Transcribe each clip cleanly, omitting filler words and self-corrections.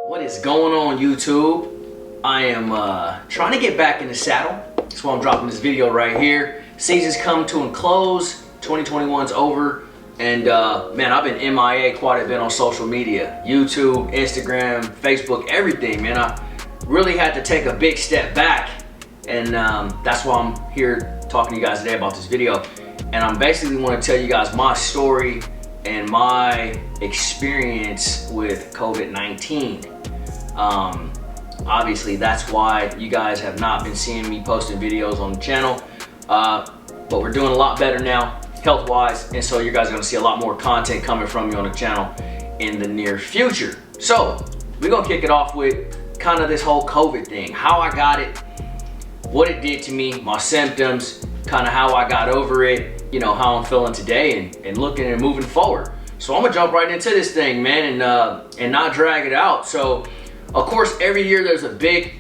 What is going on, YouTube? I am trying to get back in the saddle. That's why I'm dropping this video right here. Season's come to a close. 2021's over. And man, I've been MIA quite a bit on social media. YouTube, Instagram, Facebook, everything, man. I really had to take a big step back. And that's why I'm here talking to you guys today about this video. And I'm basically want to tell you guys my story and my experience with COVID-19. Obviously that's why you guys have not been seeing me posting videos on the channel, but we're doing a lot better now health wise, and so you guys are going to see a lot more content coming from me on the channel in the near future. So we're going to kick it off with kind of this whole COVID thing, how I got it, what it did to me, my symptoms, kind of how I got over it, you know, how I'm feeling today, and looking and moving forward. So I'm gonna jump right into this thing, man, and not drag it out. So of course, every year there's a big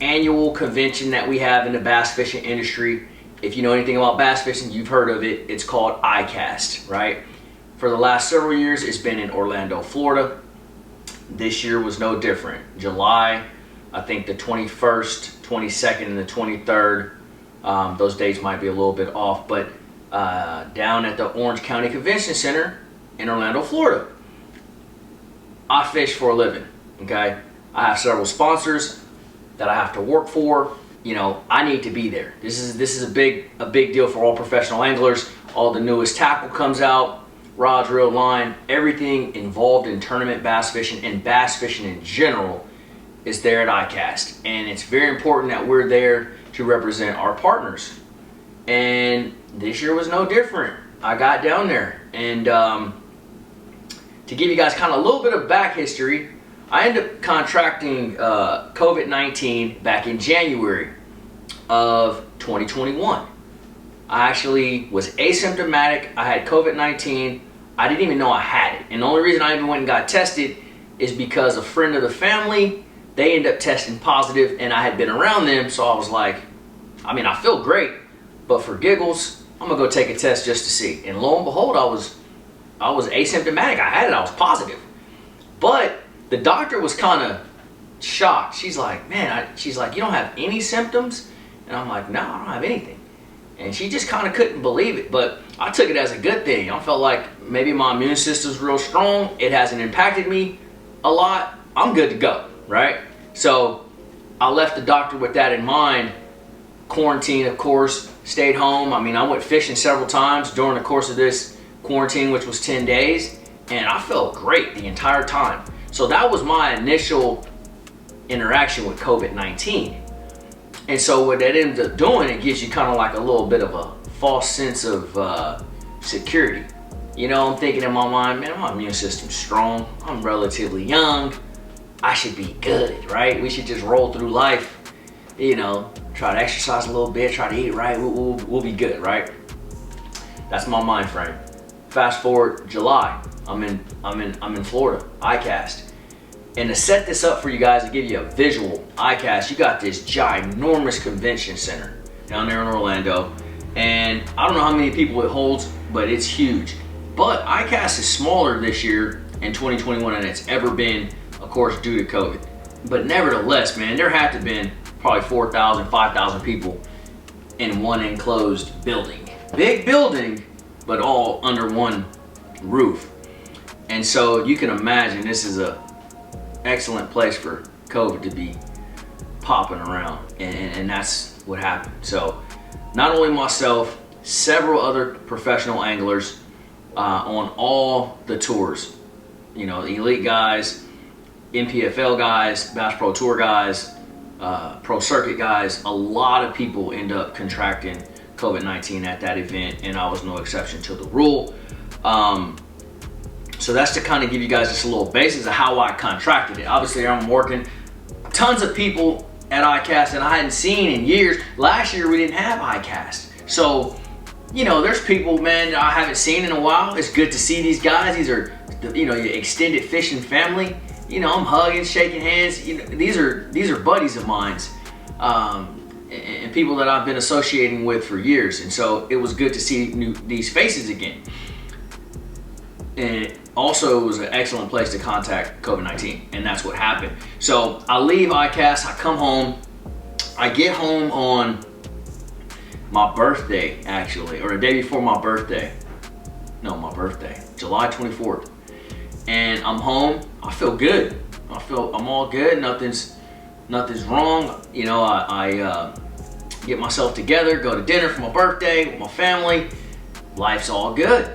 annual convention that we have in the bass fishing industry. If you know anything about bass fishing, you've heard of it. It's called ICAST, right? For the last several years, it's been in Orlando, Florida. This year was no different. July, I think the 21st, 22nd, and the 23rd. Those dates might be a little bit off, but down at the Orange County Convention Center in Orlando, Florida. I fish for a living, okay? I have several sponsors that I have to work for. You know, I need to be there. This is a big deal for all professional anglers. All the newest tackle comes out, rods, reel, line, everything involved in tournament bass fishing and bass fishing in general is there at ICAST. And it's very important that we're there to represent our partners. And this year was no different. I got down there, and to give you guys kind of a little bit of back history, I ended up contracting COVID-19 back in January of 2021. I actually was asymptomatic. I had COVID-19. I didn't even know I had it. And the only reason I even went and got tested is because a friend of the family, they ended up testing positive, and I had been around them, so I was like, I mean, I feel great, but for giggles, I'm gonna go take a test just to see. And lo and behold, I was asymptomatic. I had it, I was positive. But the doctor was kind of shocked. She's like, man, she's like, you don't have any symptoms? And I'm like, no, I don't have anything. And she just kind of couldn't believe it, but I took it as a good thing. I felt like maybe my immune system's real strong. It hasn't impacted me a lot. I'm good to go, right? So I left the doctor with that in mind. Quarantine, of course, stayed home. I mean, I went fishing several times during the course of this quarantine, which was 10 days, and I felt great the entire time. So that was my initial interaction with COVID-19. And so what that ends up doing, it gives you kind of like a little bit of a false sense of security. You know, I'm thinking in my mind, man, my immune system's strong. I'm relatively young. I should be good, right? We should just roll through life, you know, try to exercise a little bit, try to eat right, we'll be good, right? That's my mind frame. Fast forward July, I'm in Florida, ICAST. And to set this up for you guys, to give you a visual, ICAST, you got this ginormous convention center down there in Orlando. And I don't know how many people it holds, but it's huge. But ICAST is smaller this year in 2021 than it's ever been, of course, due to COVID. But nevertheless, man, there had to have been probably 4,000, 5,000 people in one enclosed building. Big building, but all under one roof. And so you can imagine this is a excellent place for COVID to be popping around, and that's what happened. So not only myself, several other professional anglers on all the tours, you know, the elite guys, NPFL guys, Bass Pro Tour guys, Pro Circuit guys, a lot of people end up contracting COVID-19 at that event, and I was no exception to the rule. So that's to kind of give you guys just a little basis of how I contracted it. Obviously, I'm working tons of people at ICAST that I hadn't seen in years. Last year, we didn't have ICAST. So, you know, there's people, man, that I haven't seen in a while. It's good to see these guys. These are, you know, your extended fishing family. You know, I'm hugging, shaking hands. You know, these are buddies of mine, and people that I've been associating with for years. And so it was good to see these faces again. And also, it was an excellent place to contact COVID-19, and that's what happened. So I leave ICAST, I come home, I get home on my birthday, actually, or the day before my birthday. No, my birthday, July 24th. And I'm home, I feel good. I'm all good, nothing's wrong. You know, I get myself together, go to dinner for my birthday with my family. Life's all good.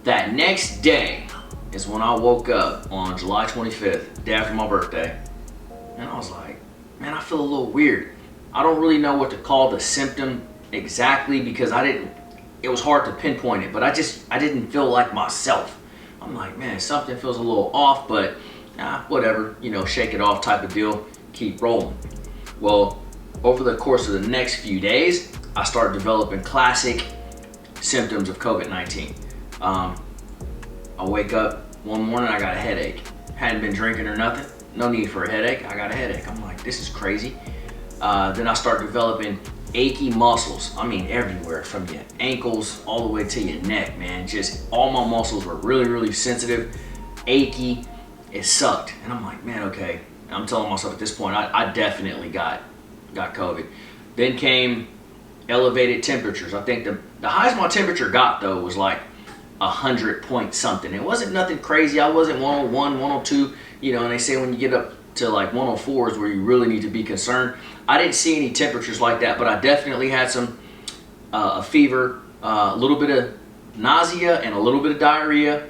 That next day is when I woke up on July 25th, day after my birthday, and I was like, man, I feel a little weird. I don't really know what to call the symptom exactly because it was hard to pinpoint it, but I didn't feel like myself. I'm like, man, something feels a little off, but whatever, you know, shake it off type of deal, keep rolling. Well, over the course of the next few days, I started developing classic symptoms of COVID-19. I wake up one morning, I got a headache. Hadn't been drinking or nothing, no need for a headache, I got a headache. I'm like, this is crazy. Then I start developing achy muscles, I mean everywhere, from your ankles all the way to your neck, man. Just all my muscles were really, really sensitive, achy, it sucked. And I'm like, man, okay. I'm telling myself at this point, I definitely got COVID. Then came elevated temperatures. I think the highest my temperature got though was like 100 point something. It wasn't nothing crazy. I wasn't 101, 102, you know, and they say when you get up to like 104 is where you really need to be concerned. I didn't see any temperatures like that, but I definitely had some a fever, a little bit of nausea and a little bit of diarrhea.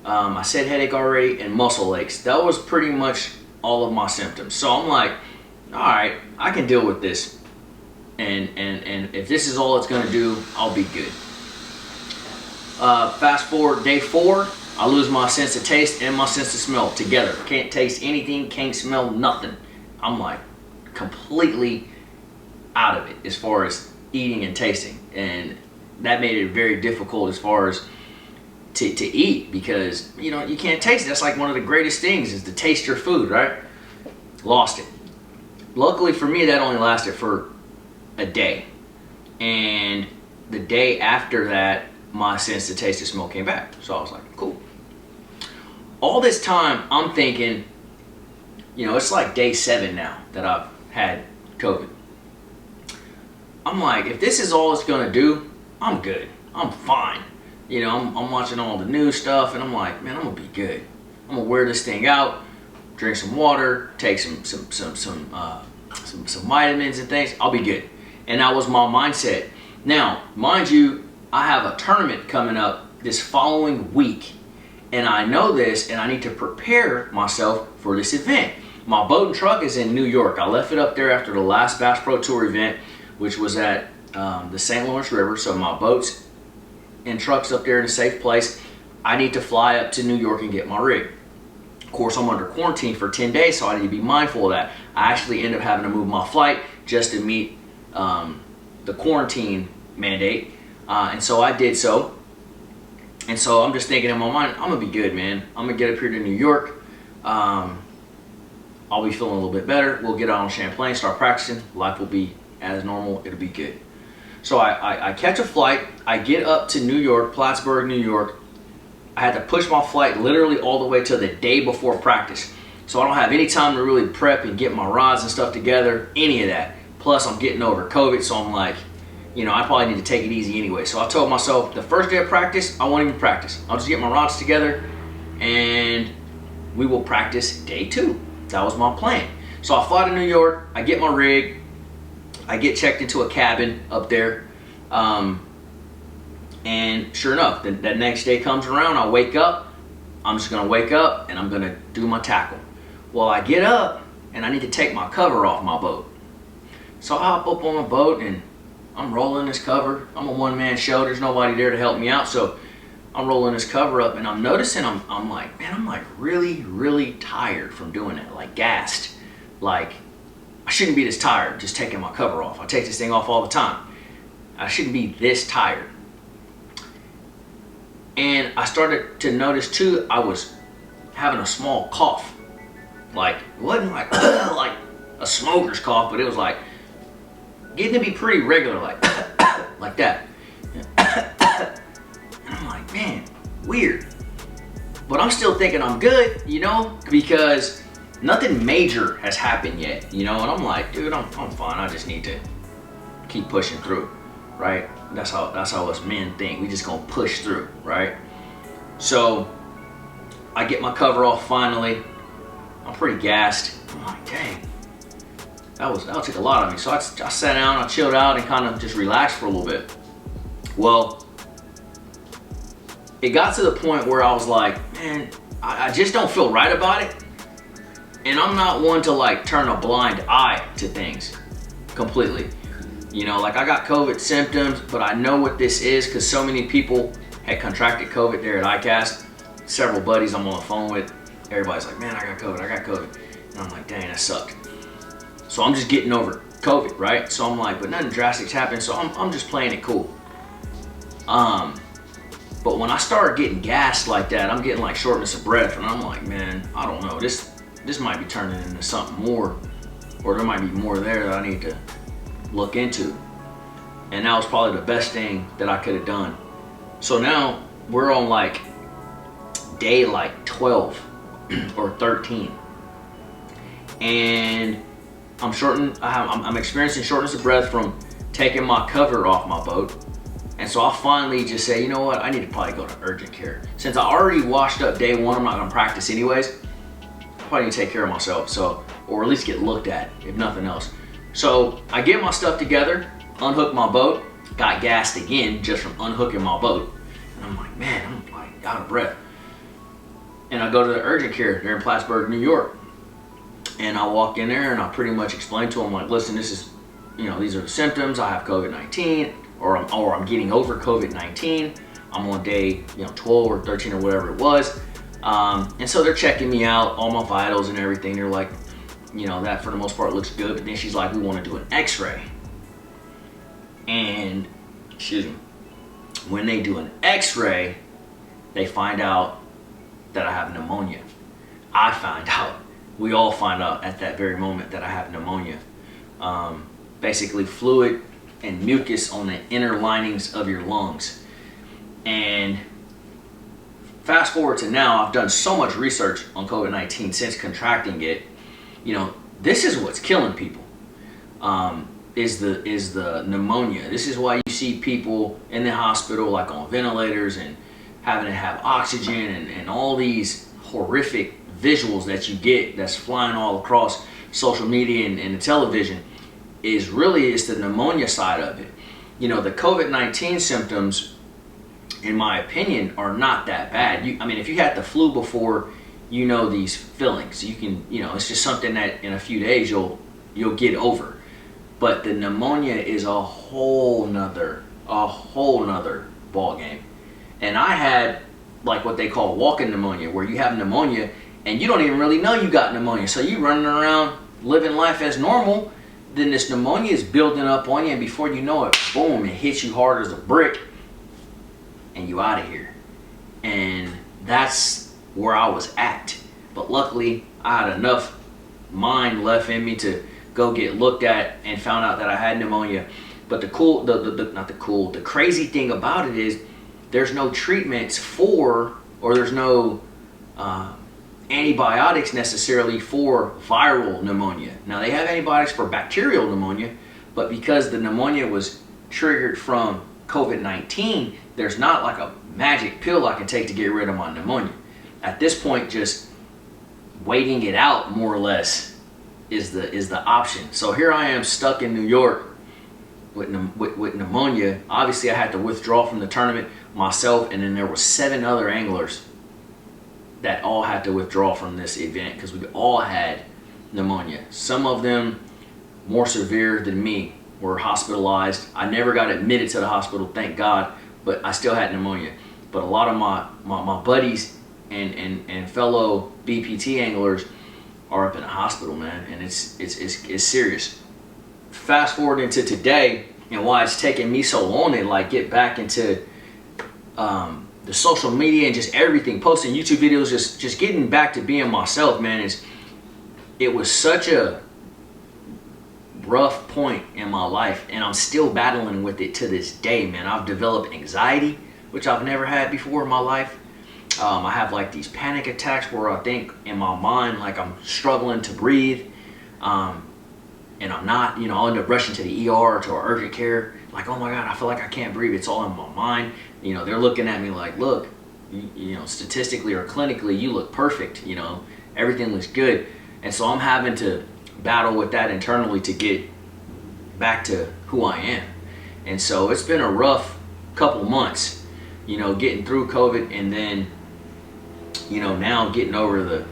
I said headache already, and muscle aches. That was pretty much all of my symptoms. So I'm like, all right, I can deal with this. And if this is all it's gonna do, I'll be good. Fast forward day 4, I lose my sense of taste and my sense of smell together. Can't taste anything, can't smell nothing. I'm like completely out of it as far as eating and tasting. And that made it very difficult as far as to eat, because you know, you can't taste it. That's like one of the greatest things, is to taste your food, right? Lost it. Luckily for me, that only lasted for a day. And the day after that, my sense of taste and smell came back. So I was like, cool. All this time, I'm thinking, you know, it's like day 7 now that I've had COVID. I'm like, if this is all it's gonna do, I'm good. I'm fine. You know, I'm watching all the news stuff, and I'm like, man, I'm gonna be good. I'm gonna wear this thing out, drink some water, take some vitamins and things. I'll be good. And that was my mindset. Now, mind you, I have a tournament coming up this following week, and I know this, and I need to prepare myself for this event. My boat and truck is in New York. I left it up there after the last Bass Pro Tour event, which was at the St. Lawrence River. So my boat's and truck's up there in a safe place. I need to fly up to New York and get my rig. Of course, I'm under quarantine for 10 days, so I need to be mindful of that. I actually end up having to move my flight just to meet the quarantine mandate. And so I did so. And so I'm just thinking in my mind, I'm gonna be good, man. I'm gonna get up here to New York. I'll be feeling a little bit better. We'll get out on Champlain, start practicing. Life will be as normal. It'll be good. So I catch a flight. I get up to New York, Plattsburgh, New York. I had to push my flight literally all the way to the day before practice. So I don't have any time to really prep and get my rods and stuff together, any of that. Plus I'm getting over COVID, so I'm like, you know, I probably need to take it easy anyway. So I told myself the first day of practice, I won't even practice. I'll just get my rods together and we will practice day 2. That was my plan. So I fly to New York, I get my rig, I get checked into a cabin up there. And sure enough, that next day comes around, I wake up, I'm just gonna wake up and I'm gonna do my tackle. Well, I get up and I need to take my cover off my boat. So I hop up on my boat and I'm rolling this cover. I'm a one-man show, there's nobody there to help me out. So I'm rolling this cover up and I'm noticing, I'm like, man, I'm like really, really tired from doing that, like gassed. Like, I shouldn't be this tired just taking my cover off. I take this thing off all the time. I shouldn't be this tired. And I started to notice too, I was having a small cough. Like, it wasn't like, like a smoker's cough, but it was like, getting to be pretty regular, like, like that. And I'm like, man, weird. but I'm still thinking I'm good, you know, because nothing major has happened yet, you know, and I'm like, dude, I'm fine. I just need to keep pushing through, right? That's how us men think. We just gonna push through, right? So I get my cover off finally. I'm pretty gassed. I'm like, dang, that took a lot of me. So I sat down, I chilled out, and kind of just relaxed for a little bit. Well, it got to the point where I was like, man, I just don't feel right about it. And I'm not one to like turn a blind eye to things completely. You know, like I got COVID symptoms, but I know what this is because so many people had contracted COVID there at ICAST. Several buddies I'm on the phone with, everybody's like, man, I got COVID. And I'm like, dang, that sucked. So I'm just getting over COVID, right? So I'm like, but nothing drastic's happened, so I'm just playing it cool. But when I started getting gassed like that, I'm getting like shortness of breath, and I'm like, man, I don't know, this might be turning into something more, or there might be more there that I need to look into. And that was probably the best thing that I could have done. So now we're on like day like 12 or 13, and I'm experiencing shortness of breath from taking my cover off my boat. And so I finally just say, you know what, I need to probably go to urgent care. Since I already washed up day one, I'm not gonna practice anyways. I probably need to take care of myself, so, or at least get looked at, if nothing else. So I get my stuff together, unhook my boat, got gassed again just from unhooking my boat. And I'm like, man, I'm like out of breath. And I go to the urgent care there in Plattsburgh, New York. And I walk in there and I pretty much explain to them, like, listen, this is, you know, these are the symptoms. I have COVID-19, or I'm getting over COVID-19. I'm on day, 12 or 13 or whatever it was. And so they're checking me out, all my vitals and everything. They're like, that for the most part looks good. But then she's like, we want to do an x-ray. And, excuse me, when they do an x-ray, they find out that I have pneumonia. I find out. We all find out at that very moment that I have pneumonia. Basically fluid and mucus on the inner linings of your lungs. And fast forward to now, I've done so much research on COVID-19 since contracting it. This is what's killing people, is the pneumonia. This is why you see people in the hospital like on ventilators and having to have oxygen and all these horrific visuals that you get that's flying all across social media and the television. It's the pneumonia side of it. The COVID-19 symptoms, in my opinion, are not that bad. If you had the flu before, these feelings. You can, it's just something that in a few days you'll get over. But the pneumonia is a whole nother ball game. And I had like what they call walking pneumonia, where you have pneumonia and you don't even really know you got pneumonia. So you running around living life as normal, then this pneumonia is building up on you, and before you know it, boom, it hits you hard as a brick and you out of here. And that's where I was at. But luckily I had enough mind left in me to go get looked at and found out that I had pneumonia. But the crazy thing about it is there's no treatments for, or there's no antibiotics necessarily for viral pneumonia. Now they have antibiotics for bacterial pneumonia, but because the pneumonia was triggered from COVID-19, there's not like a magic pill I can take to get rid of my pneumonia. At this point, just waiting it out more or less is the option. So here I am stuck in New York with pneumonia. Obviously I had to withdraw from the tournament myself, and then there were 7 other anglers that all had to withdraw from this event because we all had pneumonia. Some of them more severe than me were hospitalized. I never got admitted to the hospital, thank God, but I still had pneumonia. But a lot of my buddies and fellow BPT anglers are up in the hospital, man, and it's serious. Fast forward into today, and why it's taking me so long to like get back into the social media and just everything, posting YouTube videos, just getting back to being myself, man. It was such a rough point in my life, and I'm still battling with it to this day, man. I've developed anxiety, which I've never had before in my life. I have like these panic attacks where I think in my mind like I'm struggling to breathe, and I'm not. I'll end up rushing to the ER or to our urgent care. Like, oh my God, I feel like I can't breathe. It's all in my mind. They're looking at me like, look, statistically or clinically, you look perfect. Everything looks good. And so I'm having to battle with that internally to get back to who I am. And so it's been a rough couple months, getting through COVID, and then, now getting over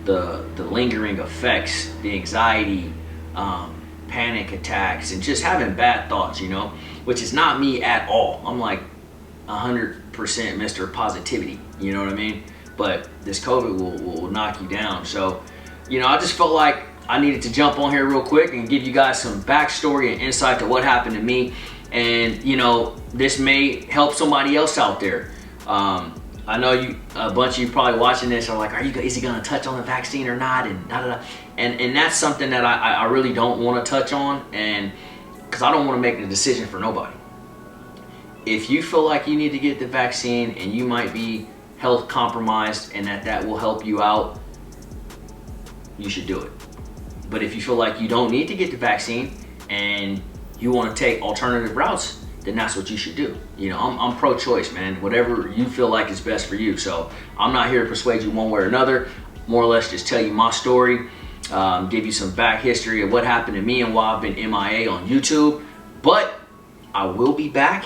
the lingering effects, the anxiety, panic attacks, and just having bad thoughts, which is not me at all. I'm like 100% Mr. Positivity, you know what I mean? But this COVID will knock you down. So, I just felt like I needed to jump on here real quick and give you guys some backstory and insight to what happened to me. And, this may help somebody else out there. I know a bunch of you probably watching this are like, is he gonna touch on the vaccine or not? And and that's something that I really don't want to touch on, and because I don't want to make the decision for nobody. If you feel like you need to get the vaccine and you might be health compromised and that will help you out, you should do it. But if you feel like you don't need to get the vaccine and you want to take alternative routes, then that's what you should do. I'm pro-choice, man. Whatever you feel like is best for you. So I'm not here to persuade you one way or another. More or less just tell you my story, give you some back history of what happened to me and why I've been MIA on YouTube. But I will be back.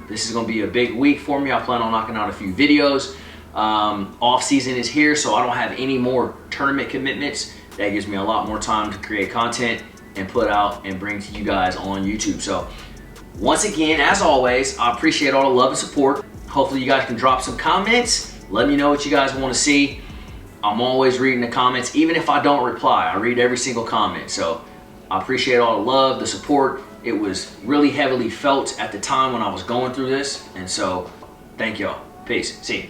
This is going to be a big week for me. I plan on knocking out a few videos. Off season is here, so I don't have any more tournament commitments. That gives me a lot more time to create content and put out and bring to you guys on YouTube. So once again, as always, I appreciate all the love and support. Hopefully you guys can drop some comments. Let me know what you guys want to see. I'm always reading the comments. Even if I don't reply, I read every single comment. So I appreciate all the love, the support. It was really heavily felt at the time when I was going through this. And so thank y'all. Peace. See you.